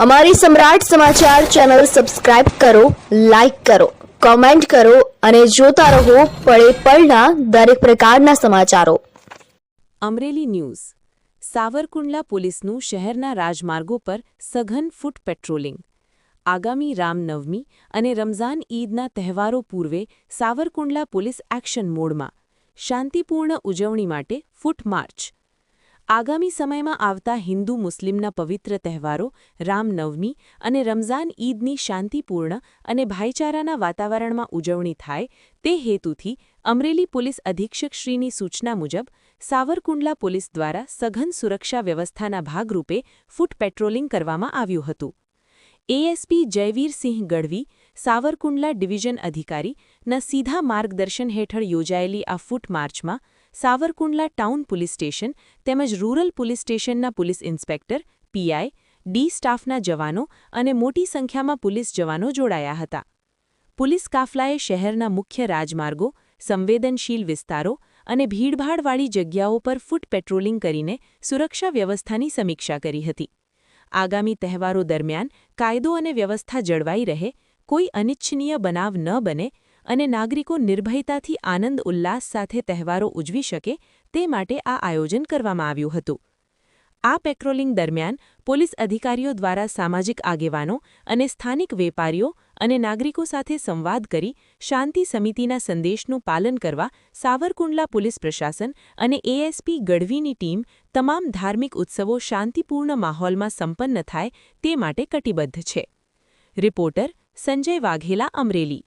અમારી સમ્રાટ સમાચાર ચેનલ સબસ્ક્રાઇબ કરો, લાઇક કરો, કોમેન્ટ કરો અને જોતા રહો પળે પળના દરેક પ્રકારના સમાચારો. અમરેલી ન્યૂઝ. સાવરકુંડલા પોલીસનું શહેરના રાજમાર્ગો પર સઘન ફૂટ પેટ્રોલિંગ. આગામી રામનવમી અને રમઝાન ઈદના તહેવારો પૂર્વે સાવરકુંડલા પોલીસ એક્શન મોડમાં. શાંતિપૂર્ણ ઉજવણી માટે ફૂટ માર્ચ. આગામી સમયમાં આવતા હિન્દુ મુસ્લિમના પવિત્ર તહેવારો રામનવમી અને રમઝાન ઈદની શાંતિપૂર્ણ અને ભાઈચારાના વાતાવરણમાં ઉજવણી થાય તે હેતુથી અમરેલી પોલીસ અધિક્ષકશ્રીની સૂચના મુજબ સાવરકુંડલા પોલીસ દ્વારા સઘન સુરક્ષા વ્યવસ્થાના ભાગરૂપે ફૂટ પેટ્રોલિંગ કરવામાં આવ્યું હતું. એએસપી જયવીરસિંહ ગઢવી, સાવરકુંડલા ડિવિઝન અધિકારીના સીધા માર્ગદર્શન હેઠળ યોજાયેલી આ ફૂટ માર્ચમાં સાવરકુંડલા ટાઉન પોલીસ સ્ટેશન તેમજ રૂરલ પોલીસ સ્ટેશનના પોલીસ ઇન્સ્પેક્ટર, પીઆઈ, ડી સ્ટાફના જવાનો અને મોટી સંખ્યામાં પોલીસ જવાનો જોડાયા હતા. પોલીસ કાફલાએ શહેરના મુખ્ય રાજમાર્ગો, સંવેદનશીલ વિસ્તારો અને ભીડભાડવાળી જગ્યાઓ પર ફૂટ પેટ્રોલિંગ કરીને સુરક્ષા વ્યવસ્થાની સમીક્ષા કરી હતી. આગામી તહેવારો દરમિયાન કાયદો અને વ્યવસ્થા જળવાઈ રહે, કોઈ અનિચ્છનીય બનાવ ન બને અને નાગરિકો નિર્ભયતાથી આનંદ ઉલ્લાસ સાથે તહેવારો ઉજવી શકે તે માટે આ આયોજન કરવામાં આવ્યું હતું. આ પેટ્રોલિંગ દરમિયાન પોલીસ અધિકારીઓ દ્વારા સામાજિક આગેવાનો અને સ્થાનિક વેપારીઓ અને નાગરિકો સાથે સંવાદ કરી શાંતિ સમિતિના સંદેશનું પાલન કરવા સાવરકુંડલા પોલીસ પ્રશાસન અને એએસપી ગઢવીની ટીમ તમામ ધાર્મિક ઉત્સવો શાંતિપૂર્ણ માહોલમાં સંપન્ન થાય તે માટે કટિબદ્ધ છે. રિપોર્ટર સંજય વાઘેલા, અમરેલી.